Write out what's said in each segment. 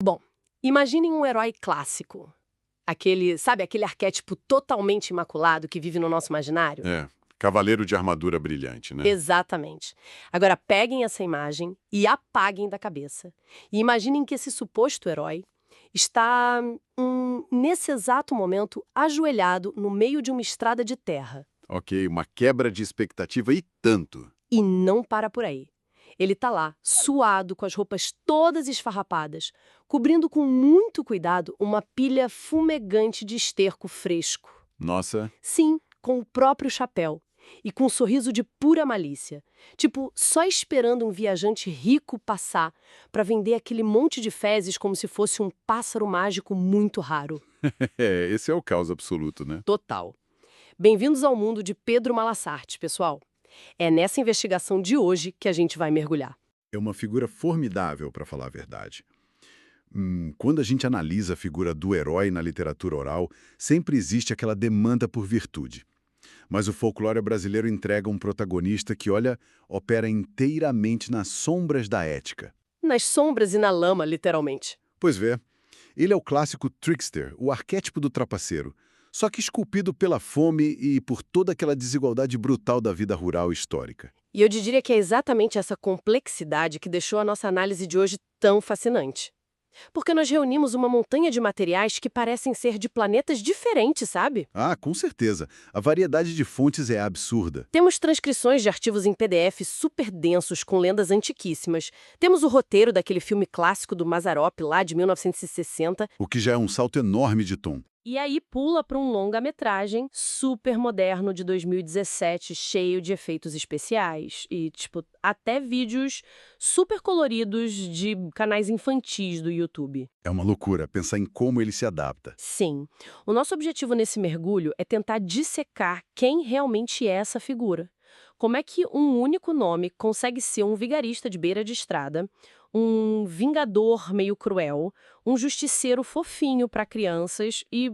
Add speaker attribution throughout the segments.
Speaker 1: Bom, imaginem um herói clássico. Aquele arquétipo totalmente imaculado que vive no nosso imaginário?
Speaker 2: É, cavaleiro de armadura brilhante, né?
Speaker 1: Exatamente. Agora peguem essa imagem e apaguem da cabeça. E imaginem que esse suposto herói está, nesse exato momento, ajoelhado no meio de uma estrada de terra.
Speaker 2: Ok, uma quebra de expectativa e tanto.
Speaker 1: E não para por aí. Ele tá lá, suado, com as roupas todas esfarrapadas, cobrindo com muito cuidado uma pilha fumegante de esterco fresco.
Speaker 2: Nossa,
Speaker 1: Sim, com o próprio chapéu. E com um sorriso de pura malícia. Tipo, só esperando um viajante rico passar para vender aquele monte de fezes como se fosse um pássaro mágico muito raro.
Speaker 2: esse é o caos absoluto, né?
Speaker 1: Total. Bem-vindos ao mundo de Pedro Malassarte, pessoal. É nessa investigação de hoje que a gente vai mergulhar.
Speaker 3: É uma figura formidável, para falar a verdade. Quando a gente analisa a figura do herói na literatura oral, sempre existe aquela demanda por virtude. Mas o folclore brasileiro entrega um protagonista que, olha, opera inteiramente nas sombras da ética.
Speaker 1: Nas sombras e na lama, literalmente.
Speaker 3: Pois vê, ele é o clássico trickster, o arquétipo do trapaceiro, só que esculpido pela fome e por toda aquela desigualdade brutal da vida rural histórica.
Speaker 1: E eu diria que é exatamente essa complexidade que deixou a nossa análise de hoje tão fascinante. Porque nós reunimos uma montanha de materiais que parecem ser de planetas diferentes, sabe?
Speaker 3: Ah, com certeza. A variedade de fontes é absurda.
Speaker 1: Temos transcrições de arquivos em PDF super densos com lendas antiquíssimas. Temos o roteiro daquele filme clássico do Mazzaropi lá de 1960.
Speaker 3: O que já é um salto enorme de tom.
Speaker 1: E aí pula para um longa-metragem super moderno de 2017, cheio de efeitos especiais. E, até vídeos super coloridos de canais infantis do YouTube.
Speaker 3: É uma loucura pensar em como ele se adapta.
Speaker 1: Sim. O nosso objetivo nesse mergulho é tentar dissecar quem realmente é essa figura. Como é que um único nome consegue ser um vigarista de beira de estrada, um vingador meio cruel, um justiceiro fofinho para crianças e,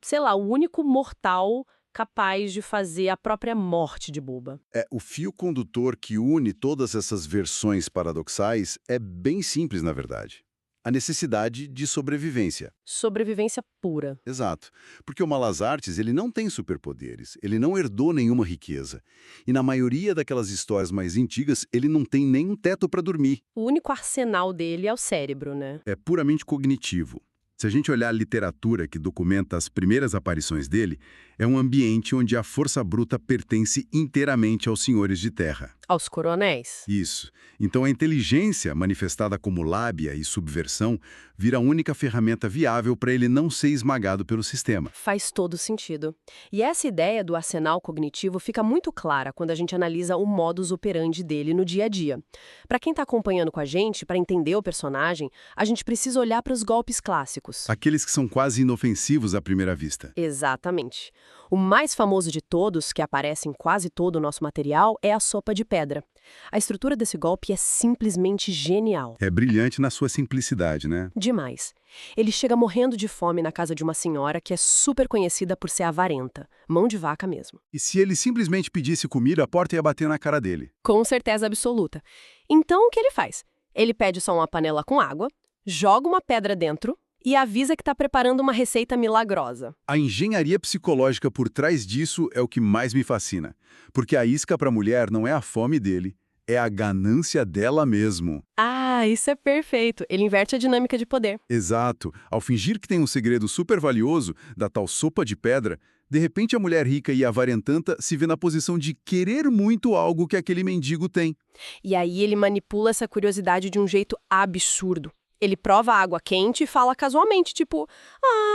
Speaker 1: sei lá, o único mortal capaz de fazer a própria morte de boba.
Speaker 3: É, o fio condutor que une todas essas versões paradoxais é bem simples, na verdade. A necessidade de sobrevivência.
Speaker 1: Sobrevivência pura.
Speaker 3: Exato. Porque o Malas Artes, ele não tem superpoderes, ele não herdou nenhuma riqueza. E na maioria daquelas histórias mais antigas, ele não tem nem um teto para dormir.
Speaker 1: O único arsenal dele é o cérebro, né?
Speaker 3: É puramente cognitivo. Se a gente olhar a literatura que documenta as primeiras aparições dele, é um ambiente onde a força bruta pertence inteiramente aos senhores de terra.
Speaker 1: Aos coronéis.
Speaker 3: Isso. Então a inteligência, manifestada como lábia e subversão, vira a única ferramenta viável para ele não ser esmagado pelo sistema.
Speaker 1: Faz todo sentido. E essa ideia do arsenal cognitivo fica muito clara quando a gente analisa o modus operandi dele no dia a dia. Para quem está acompanhando com a gente, para entender o personagem, a gente precisa olhar para os golpes clássicos.
Speaker 3: Aqueles que são quase inofensivos à primeira vista.
Speaker 1: Exatamente. O mais famoso de todos, que aparece em quase todo o nosso material, é a sopa de pedra. A estrutura desse golpe é simplesmente genial.
Speaker 3: É brilhante na sua simplicidade, né?
Speaker 1: Demais. Ele chega morrendo de fome na casa de uma senhora que é super conhecida por ser avarenta, mão de vaca mesmo.
Speaker 3: E se ele simplesmente pedisse comida, a porta ia bater na cara dele.
Speaker 1: Com certeza absoluta. Então, o que ele faz? Ele pede só uma panela com água, joga uma pedra dentro e avisa que está preparando uma receita milagrosa.
Speaker 3: A engenharia psicológica por trás disso é o que mais me fascina. Porque a isca para a mulher não é a fome dele, é a ganância dela mesmo.
Speaker 1: Ah, isso é perfeito. Ele inverte a dinâmica de poder.
Speaker 3: Exato. Ao fingir que tem um segredo super valioso, da tal sopa de pedra, de repente a mulher rica e avarentanta se vê na posição de querer muito algo que aquele mendigo tem.
Speaker 1: E aí ele manipula essa curiosidade de um jeito absurdo. Ele prova a água quente e fala casualmente, tipo,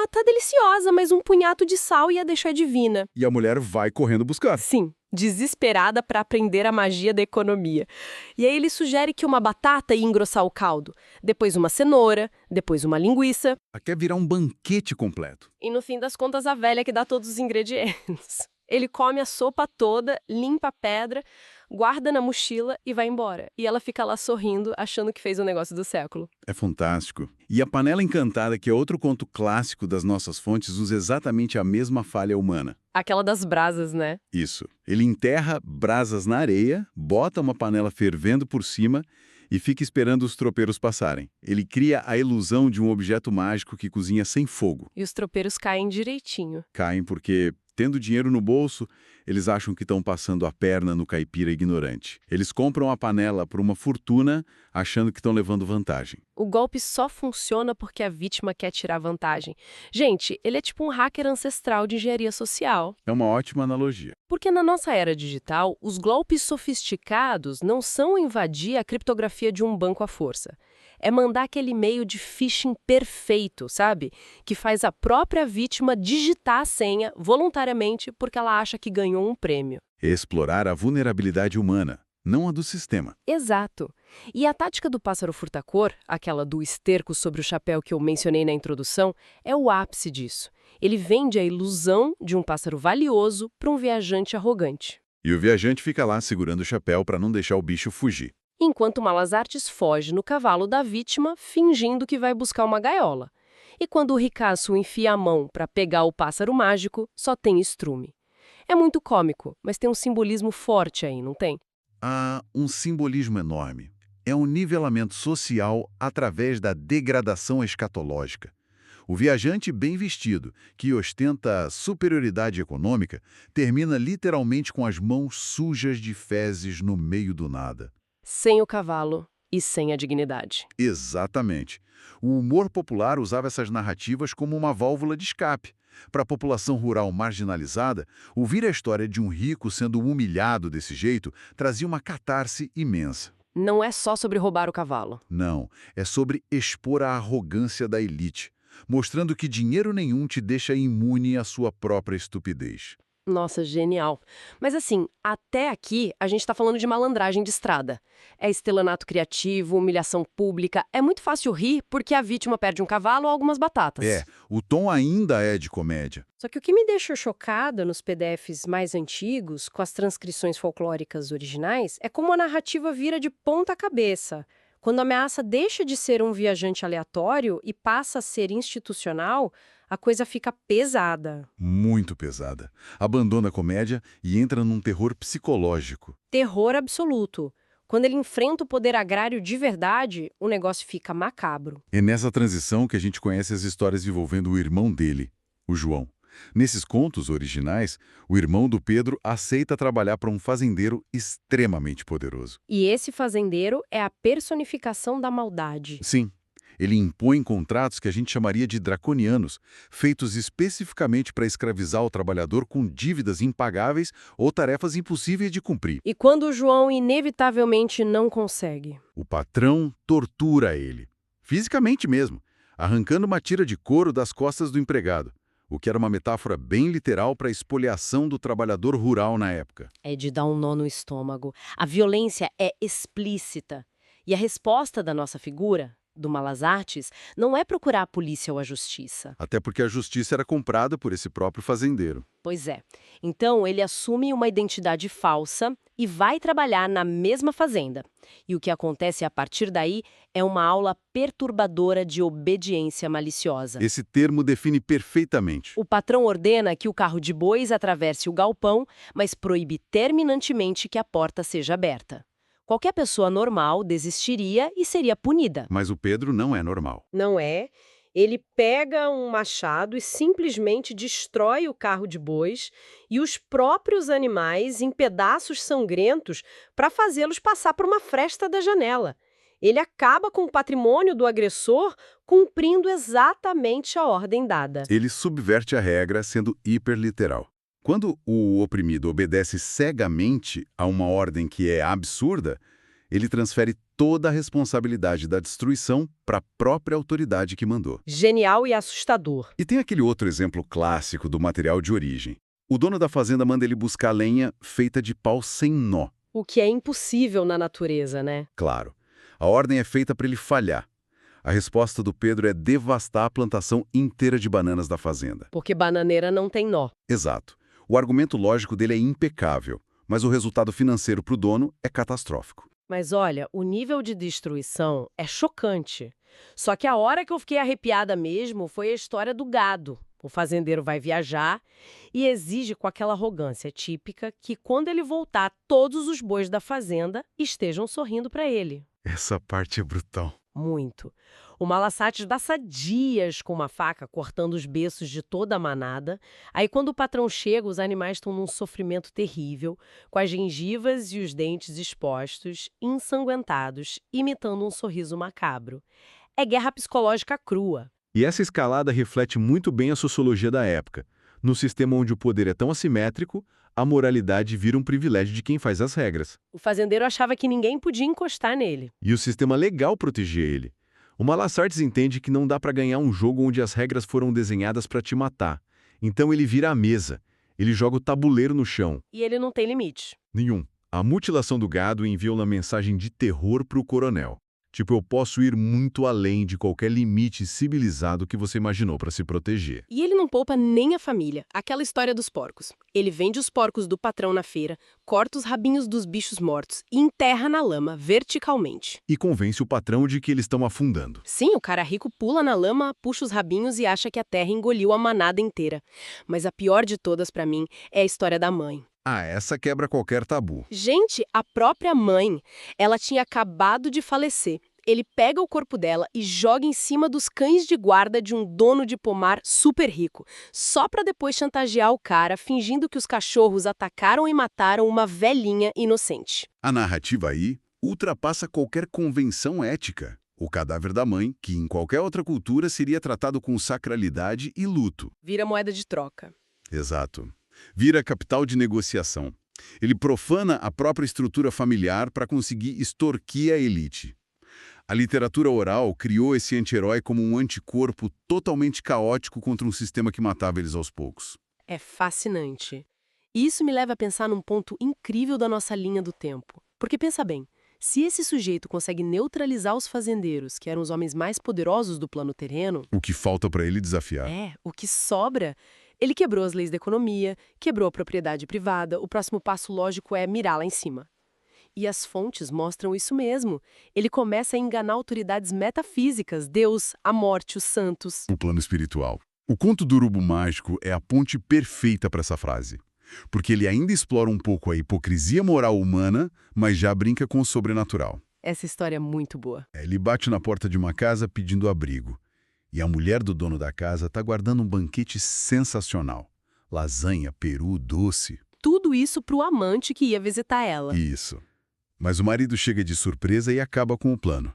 Speaker 1: tá deliciosa, mas um punhado de sal ia deixar divina.
Speaker 3: E a mulher vai correndo buscar.
Speaker 1: Sim, desesperada para aprender a magia da economia. E aí ele sugere que uma batata ia engrossar o caldo, depois uma cenoura, depois uma linguiça.
Speaker 3: Quer virar um banquete completo.
Speaker 1: E no fim das contas, a velha que dá todos os ingredientes. Ele come a sopa toda, limpa a pedra, guarda na mochila e vai embora. E ela fica lá sorrindo, achando que fez o negócio do século.
Speaker 3: É fantástico. E a Panela Encantada, que é outro conto clássico das nossas fontes, usa exatamente a mesma falha humana.
Speaker 1: Aquela das brasas, né?
Speaker 3: Isso. Ele enterra brasas na areia, bota uma panela fervendo por cima e fica esperando os tropeiros passarem. Ele cria a ilusão de um objeto mágico que cozinha sem fogo.
Speaker 1: E os tropeiros caem direitinho.
Speaker 3: Caem porque, tendo dinheiro no bolso, eles acham que estão passando a perna no caipira ignorante. Eles compram a panela por uma fortuna, achando que estão levando vantagem.
Speaker 1: O golpe só funciona porque a vítima quer tirar vantagem. Gente, ele é tipo um hacker ancestral de engenharia social.
Speaker 3: É uma ótima analogia.
Speaker 1: Porque na nossa era digital, os golpes sofisticados não são invadir a criptografia de um banco à força. É mandar aquele e-mail de phishing perfeito, sabe? Que faz a própria vítima digitar a senha voluntariamente porque ela acha que ganhou um prêmio.
Speaker 3: Explorar a vulnerabilidade humana, não a do sistema.
Speaker 1: Exato. E a tática do pássaro furtacor, aquela do esterco sobre o chapéu que eu mencionei na introdução, é o ápice disso. Ele vende a ilusão de um pássaro valioso para um viajante arrogante.
Speaker 3: E o viajante fica lá segurando o chapéu para não deixar o bicho fugir.
Speaker 1: Enquanto Malazartes foge no cavalo da vítima, fingindo que vai buscar uma gaiola. E quando o ricaço enfia a mão para pegar o pássaro mágico, só tem estrume. É muito cômico, mas tem um simbolismo forte aí, não tem?
Speaker 3: Há um simbolismo enorme. É um nivelamento social através da degradação escatológica. O viajante bem vestido, que ostenta superioridade econômica, termina literalmente com as mãos sujas de fezes no meio do nada.
Speaker 1: Sem o cavalo e sem a dignidade.
Speaker 3: Exatamente. O humor popular usava essas narrativas como uma válvula de escape. Para a população rural marginalizada, ouvir a história de um rico sendo humilhado desse jeito trazia uma catarse imensa.
Speaker 1: Não é só sobre roubar o cavalo.
Speaker 3: Não, é sobre expor a arrogância da elite, mostrando que dinheiro nenhum te deixa imune à sua própria estupidez.
Speaker 1: Nossa, genial. Mas assim, até aqui a gente tá falando de malandragem de estrada. É estelionato criativo, humilhação pública. É muito fácil rir porque a vítima perde um cavalo ou algumas batatas.
Speaker 3: O tom ainda é de comédia.
Speaker 1: Só que o que me deixa chocada nos PDFs mais antigos, com as transcrições folclóricas originais, é como a narrativa vira de ponta cabeça. Quando a ameaça deixa de ser um viajante aleatório e passa a ser institucional, a coisa fica pesada.
Speaker 3: Muito pesada. Abandona a comédia e entra num terror psicológico.
Speaker 1: Terror absoluto. Quando ele enfrenta o poder agrário de verdade, o negócio fica macabro.
Speaker 3: É nessa transição que a gente conhece as histórias envolvendo o irmão dele, o João. Nesses contos originais, o irmão do Pedro aceita trabalhar para um fazendeiro extremamente poderoso.
Speaker 1: E esse fazendeiro é a personificação da maldade.
Speaker 3: Sim, ele impõe contratos que a gente chamaria de draconianos, feitos especificamente para escravizar o trabalhador com dívidas impagáveis ou tarefas impossíveis de cumprir.
Speaker 1: E quando o João inevitavelmente não consegue?
Speaker 3: O patrão tortura ele, fisicamente mesmo, arrancando uma tira de couro das costas do empregado, o que era uma metáfora bem literal para a espoliação do trabalhador rural na época.
Speaker 1: É de dar um nó no estômago. A violência é explícita. E a resposta da nossa figura, do Malazartes, não é procurar a polícia ou a justiça.
Speaker 3: Até porque a justiça era comprada por esse próprio fazendeiro.
Speaker 1: Pois é. Então, ele assume uma identidade falsa e vai trabalhar na mesma fazenda. E o que acontece a partir daí é uma aula perturbadora de obediência maliciosa.
Speaker 3: Esse termo define perfeitamente.
Speaker 1: O patrão ordena que o carro de bois atravesse o galpão, mas proíbe terminantemente que a porta seja aberta. Qualquer pessoa normal desistiria e seria punida.
Speaker 3: Mas o Pedro não é normal.
Speaker 1: Não é. Ele pega um machado e simplesmente destrói o carro de bois e os próprios animais em pedaços sangrentos para fazê-los passar por uma fresta da janela. Ele acaba com o patrimônio do agressor, cumprindo exatamente a ordem dada.
Speaker 3: Ele subverte a regra sendo hiperliteral. Quando o oprimido obedece cegamente a uma ordem que é absurda, ele transfere toda a responsabilidade da destruição para a própria autoridade que mandou.
Speaker 1: Genial e assustador.
Speaker 3: E tem aquele outro exemplo clássico do material de origem. O dono da fazenda manda ele buscar lenha feita de pau sem nó.
Speaker 1: O que é impossível na natureza, né?
Speaker 3: Claro. A ordem é feita para ele falhar. A resposta do Pedro é devastar a plantação inteira de bananas da fazenda.
Speaker 1: Porque bananeira não tem nó.
Speaker 3: Exato. O argumento lógico dele é impecável, mas o resultado financeiro para o dono é catastrófico.
Speaker 1: Mas olha, o nível de destruição é chocante. Só que a hora que eu fiquei arrepiada mesmo foi a história do gado. O fazendeiro vai viajar e exige com aquela arrogância típica que quando ele voltar, todos os bois da fazenda estejam sorrindo para ele.
Speaker 3: Essa parte é brutal.
Speaker 1: Muito. O Malasates passa dias com uma faca cortando os beiços de toda a manada. Aí, quando o patrão chega, os animais estão num sofrimento terrível, com as gengivas e os dentes expostos, ensanguentados, imitando um sorriso macabro. É guerra psicológica crua.
Speaker 4: E essa escalada reflete muito bem a sociologia da época. No sistema onde o poder é tão assimétrico, a moralidade vira um privilégio de quem faz as regras.
Speaker 1: O fazendeiro achava que ninguém podia encostar nele.
Speaker 4: E o sistema legal protegia ele. O Malasates entende que não dá para ganhar um jogo onde as regras foram desenhadas para te matar. Então ele vira a mesa. Ele joga o tabuleiro no chão.
Speaker 1: E ele não tem limite.
Speaker 4: Nenhum. A mutilação do gado envia uma mensagem de terror para o coronel. Tipo, eu posso ir muito além de qualquer limite civilizado que você imaginou para se proteger.
Speaker 1: E ele não poupa nem a família. Aquela história dos porcos. Ele vende os porcos do patrão na feira, corta os rabinhos dos bichos mortos e enterra na lama, verticalmente.
Speaker 4: E convence o patrão de que eles estão afundando.
Speaker 1: Sim, o cara rico pula na lama, puxa os rabinhos e acha que a terra engoliu a manada inteira. Mas a pior de todas pra mim é a história da mãe.
Speaker 3: Ah, essa quebra qualquer tabu.
Speaker 1: Gente, a própria mãe, ela tinha acabado de falecer. Ele pega o corpo dela e joga em cima dos cães de guarda de um dono de pomar super rico, só pra depois chantagear o cara, fingindo que os cachorros atacaram e mataram uma velhinha inocente.
Speaker 3: A narrativa aí ultrapassa qualquer convenção ética. O cadáver da mãe, que em qualquer outra cultura seria tratado com sacralidade e luto.
Speaker 1: Vira moeda de troca.
Speaker 3: Exato. Vira capital de negociação. Ele profana a própria estrutura familiar para conseguir extorquir a elite. A literatura oral criou esse anti-herói como um anticorpo totalmente caótico contra um sistema que matava eles aos poucos.
Speaker 1: É fascinante. E isso me leva a pensar num ponto incrível da nossa linha do tempo. Porque pensa bem, se esse sujeito consegue neutralizar os fazendeiros, que eram os homens mais poderosos do plano terreno...
Speaker 3: O que falta para ele desafiar?
Speaker 1: O que sobra... Ele quebrou as leis da economia, quebrou a propriedade privada, o próximo passo lógico é mirar lá em cima. E as fontes mostram isso mesmo. Ele começa a enganar autoridades metafísicas, Deus, a morte, os santos.
Speaker 3: O plano espiritual. O conto do urubu mágico é a ponte perfeita para essa frase. Porque ele ainda explora um pouco a hipocrisia moral humana, mas já brinca com o sobrenatural.
Speaker 1: Essa história é muito boa.
Speaker 3: Ele bate na porta de uma casa pedindo abrigo. E a mulher do dono da casa está guardando um banquete sensacional. Lasanha, peru, doce.
Speaker 1: Tudo isso pro amante que ia visitar ela.
Speaker 3: Isso. Mas o marido chega de surpresa e acaba com o plano.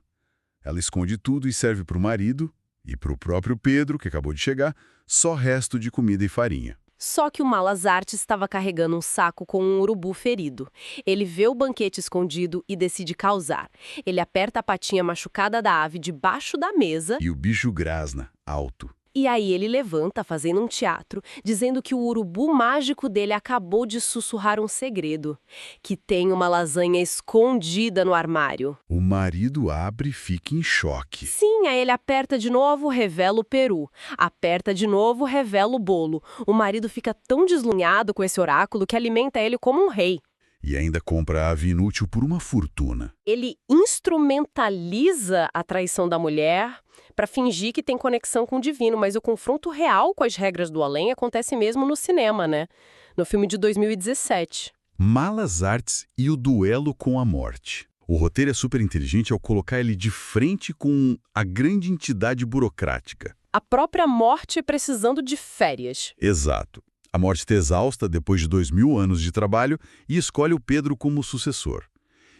Speaker 3: Ela esconde tudo e serve para o marido e para o próprio Pedro, que acabou de chegar, só resto de comida e farinha.
Speaker 1: Só que o Malasates estava carregando um saco com um urubu ferido. Ele vê o banquete escondido e decide causar. Ele aperta a patinha machucada da ave debaixo da mesa.
Speaker 3: E o bicho grasna, alto.
Speaker 1: E aí ele levanta, fazendo um teatro, dizendo que o urubu mágico dele acabou de sussurrar um segredo. Que tem uma lasanha escondida no armário.
Speaker 3: O marido abre e fica em choque.
Speaker 1: Sim, aí ele aperta de novo, revela o peru. Aperta de novo, revela o bolo. O marido fica tão deslumhado com esse oráculo que alimenta ele como um rei.
Speaker 3: E ainda compra a ave inútil por uma fortuna.
Speaker 1: Ele instrumentaliza a traição da mulher para fingir que tem conexão com o divino, mas o confronto real com as regras do além acontece mesmo no cinema, né? No filme de 2017.
Speaker 3: Malas Artes e o duelo com a morte. O roteiro é super inteligente ao colocar ele de frente com a grande entidade burocrática.
Speaker 1: A própria morte precisando de férias.
Speaker 3: Exato. A morte está exausta depois de 2000 anos de trabalho e escolhe o Pedro como sucessor.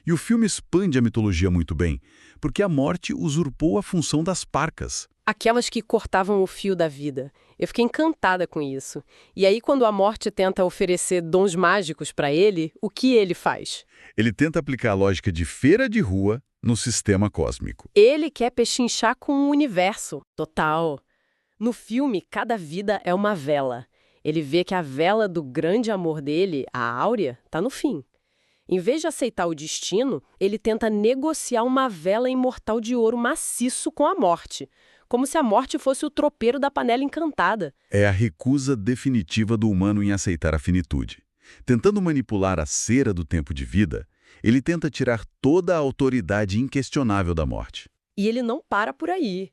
Speaker 3: E o filme expande a mitologia muito bem, porque a morte usurpou a função das parcas.
Speaker 1: Aquelas que cortavam o fio da vida. Eu fiquei encantada com isso. E aí, quando a morte tenta oferecer dons mágicos para ele, o que ele faz?
Speaker 3: Ele tenta aplicar a lógica de feira de rua no sistema cósmico.
Speaker 1: Ele quer pechinchar com o universo. Total. No filme, cada vida é uma vela. Ele vê que a vela do grande amor dele, a Áurea, está no fim. Em vez de aceitar o destino, ele tenta negociar uma vela imortal de ouro maciço com a morte, como se a morte fosse o tropeiro da panela encantada.
Speaker 3: É a recusa definitiva do humano em aceitar a finitude. Tentando manipular a cera do tempo de vida, ele tenta tirar toda a autoridade inquestionável da morte.
Speaker 1: E ele não para por aí.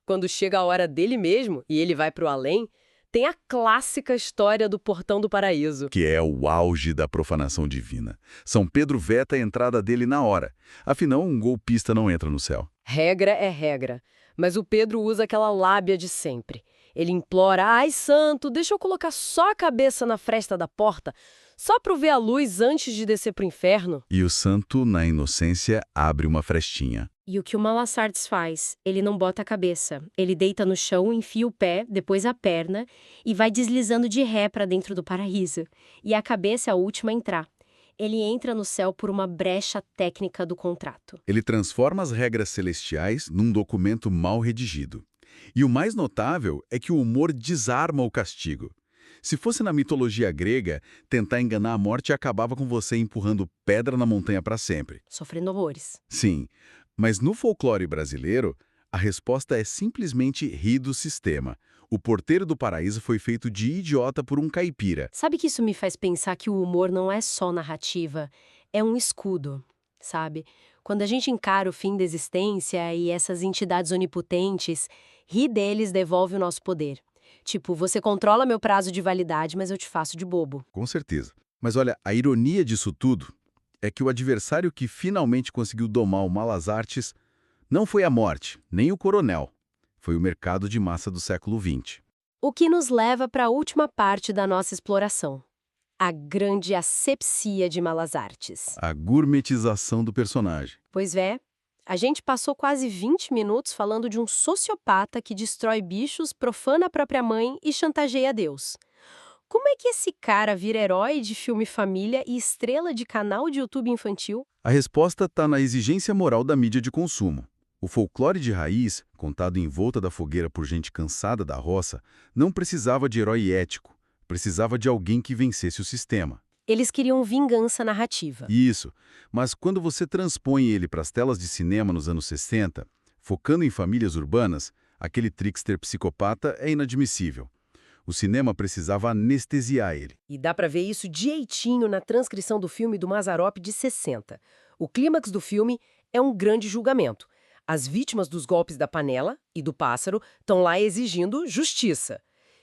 Speaker 1: Quando chega a hora dele mesmo, e ele vai para o além, tem a clássica história do Portão do Paraíso.
Speaker 3: Que é o auge da profanação divina. São Pedro veta a entrada dele na hora. Afinal, um golpista não entra no céu.
Speaker 1: Regra é regra, mas o Pedro usa aquela lábia de sempre. Ele implora, ai santo, deixa eu colocar só a cabeça na fresta da porta, só para ver a luz antes de descer pro inferno.
Speaker 3: E o santo, na inocência, abre uma frestinha.
Speaker 5: E o que o Malasartes faz? Ele não bota a cabeça. Ele deita no chão, enfia o pé, depois a perna e vai deslizando de ré para dentro do paraíso. E a cabeça é a última a entrar. Ele entra no céu por uma brecha técnica do contrato.
Speaker 3: Ele transforma as regras celestiais num documento mal redigido. E o mais notável é que o humor desarma o castigo. Se fosse na mitologia grega, tentar enganar a morte acabava com você empurrando pedra na montanha para sempre.
Speaker 5: Sofrendo horrores.
Speaker 3: Sim, mas no folclore brasileiro, a resposta é simplesmente rir do sistema. O porteiro do paraíso foi feito de idiota por um caipira.
Speaker 5: Sabe que isso me faz pensar que o humor não é só narrativa, é um escudo, sabe? Quando a gente encara o fim da existência e essas entidades onipotentes, rir deles devolve o nosso poder. Tipo, você controla meu prazo de validade, mas eu te faço de bobo.
Speaker 3: Com certeza. Mas olha, a ironia disso tudo é que o adversário que finalmente conseguiu domar o Malasartes não foi a morte, nem o coronel. Foi o mercado de massa do século XX.
Speaker 5: O que nos leva para a última parte da nossa exploração. A grande asepsia de Malasartes.
Speaker 3: A gourmetização do personagem.
Speaker 5: Pois é, a gente passou quase 20 minutos falando de um sociopata que destrói bichos, profana a própria mãe e chantageia Deus. Como é que esse cara vira herói de filme família e estrela de canal de YouTube infantil?
Speaker 3: A resposta está na exigência moral da mídia de consumo. O folclore de raiz, contado em volta da fogueira por gente cansada da roça, não precisava de herói ético, precisava de alguém que vencesse o sistema.
Speaker 5: Eles queriam vingança narrativa.
Speaker 3: Isso, mas quando você transpõe ele para as telas de cinema nos anos 60, focando em famílias urbanas, aquele trickster psicopata é inadmissível. O cinema precisava anestesiar ele.
Speaker 1: E dá pra ver isso direitinho na transcrição do filme do Mazzaropi de 60. O clímax do filme é um grande julgamento. As vítimas dos golpes da panela e do pássaro estão lá exigindo justiça.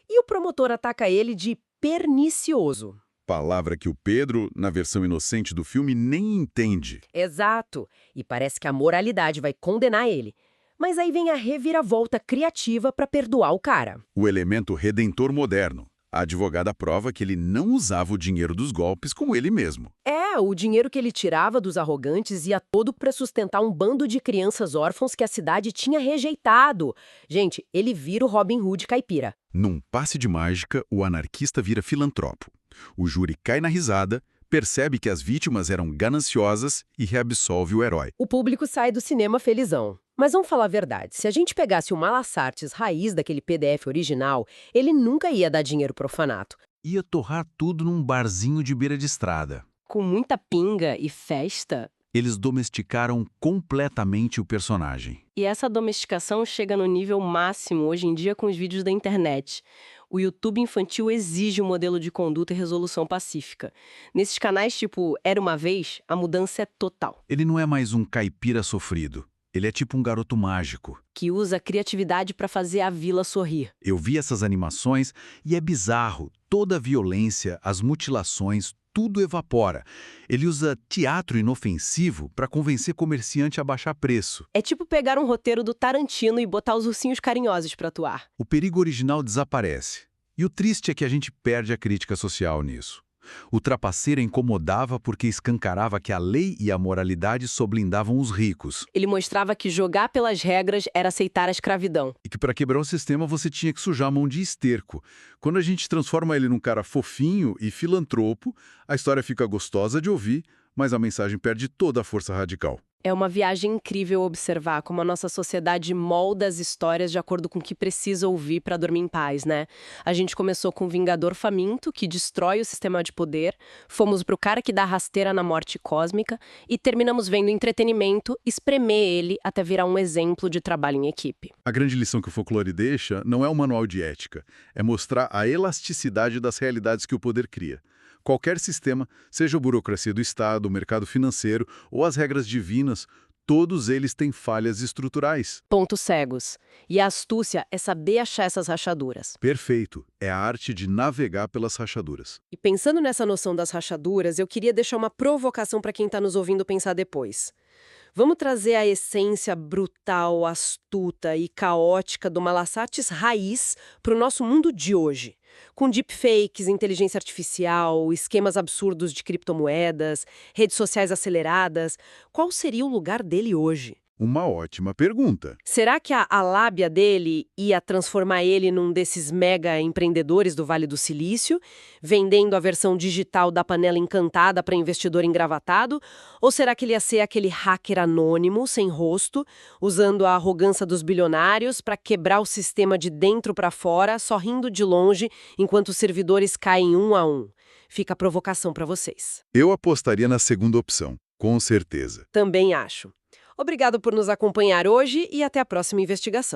Speaker 1: E o promotor ataca ele de pernicioso.
Speaker 3: Palavra que o Pedro, na versão inocente do filme, nem entende.
Speaker 1: Exato. E parece que a moralidade vai condenar ele. Mas aí vem a reviravolta criativa para perdoar o cara.
Speaker 3: O elemento redentor moderno. A advogada prova que ele não usava o dinheiro dos golpes com ele mesmo.
Speaker 1: O dinheiro que ele tirava dos arrogantes ia todo para sustentar um bando de crianças órfãos que a cidade tinha rejeitado. Gente, ele vira o Robin Hood caipira.
Speaker 3: Num passe de mágica, o anarquista vira filantropo. O júri cai na risada, percebe que as vítimas eram gananciosas e reabsolve o herói.
Speaker 1: O público sai do cinema felizão. Mas vamos falar a verdade, se a gente pegasse o Malasartes raiz daquele PDF original, ele nunca ia dar dinheiro pro orfanato.
Speaker 6: Ia torrar tudo num barzinho de beira de estrada.
Speaker 1: Com muita pinga e festa.
Speaker 6: Eles domesticaram completamente o personagem.
Speaker 1: E essa domesticação chega no nível máximo hoje em dia com os vídeos da internet. O YouTube infantil exige um modelo de conduta e resolução pacífica. Nesses canais tipo Era Uma Vez, a mudança é total.
Speaker 6: Ele não é mais um caipira sofrido. Ele é tipo um garoto mágico.
Speaker 1: Que usa a criatividade para fazer a vila sorrir.
Speaker 6: Eu vi essas animações e é bizarro. Toda a violência, as mutilações, tudo evapora. Ele usa teatro inofensivo para convencer comerciante a baixar preço.
Speaker 1: É tipo pegar um roteiro do Tarantino e botar os ursinhos carinhosos para atuar.
Speaker 6: O perigo original desaparece. E o triste é que a gente perde a crítica social nisso. O Trapaceiro incomodava porque escancarava que a lei e a moralidade só blindavam os ricos.
Speaker 1: Ele mostrava que jogar pelas regras era aceitar a escravidão.
Speaker 3: E que para quebrar o sistema você tinha que sujar a mão de esterco. Quando a gente transforma ele num cara fofinho e filantropo, a história fica gostosa de ouvir, mas a mensagem perde toda a força radical.
Speaker 1: É uma viagem incrível observar como a nossa sociedade molda as histórias de acordo com o que precisa ouvir para dormir em paz, né? A gente começou com o Vingador Faminto, que destrói o sistema de poder, fomos pro cara que dá rasteira na morte cósmica e terminamos vendo entretenimento espremer ele até virar um exemplo de trabalho em equipe.
Speaker 3: A grande lição que o folclore deixa não é um manual de ética, é mostrar a elasticidade das realidades que o poder cria. Qualquer sistema, seja a burocracia do Estado, o mercado financeiro ou as regras divinas, todos eles têm falhas estruturais.
Speaker 1: Pontos cegos. E a astúcia é saber achar essas rachaduras.
Speaker 3: Perfeito. É a arte de navegar pelas rachaduras.
Speaker 1: E pensando nessa noção das rachaduras, eu queria deixar uma provocação para quem está nos ouvindo pensar depois. Vamos trazer a essência brutal, astuta e caótica do Malassates raiz para o nosso mundo de hoje. Com deepfakes, inteligência artificial, esquemas absurdos de criptomoedas, redes sociais aceleradas, qual seria o lugar dele hoje?
Speaker 3: Uma ótima pergunta.
Speaker 1: Será que a lábia dele ia transformar ele num desses mega empreendedores do Vale do Silício, vendendo a versão digital da panela encantada para investidor engravatado? Ou será que ele ia ser aquele hacker anônimo, sem rosto, usando a arrogância dos bilionários para quebrar o sistema de dentro para fora, só rindo de longe, enquanto os servidores caem um a um? Fica a provocação para vocês.
Speaker 3: Eu apostaria na segunda opção, com certeza.
Speaker 1: Também acho. Obrigado por nos acompanhar hoje e até a próxima investigação.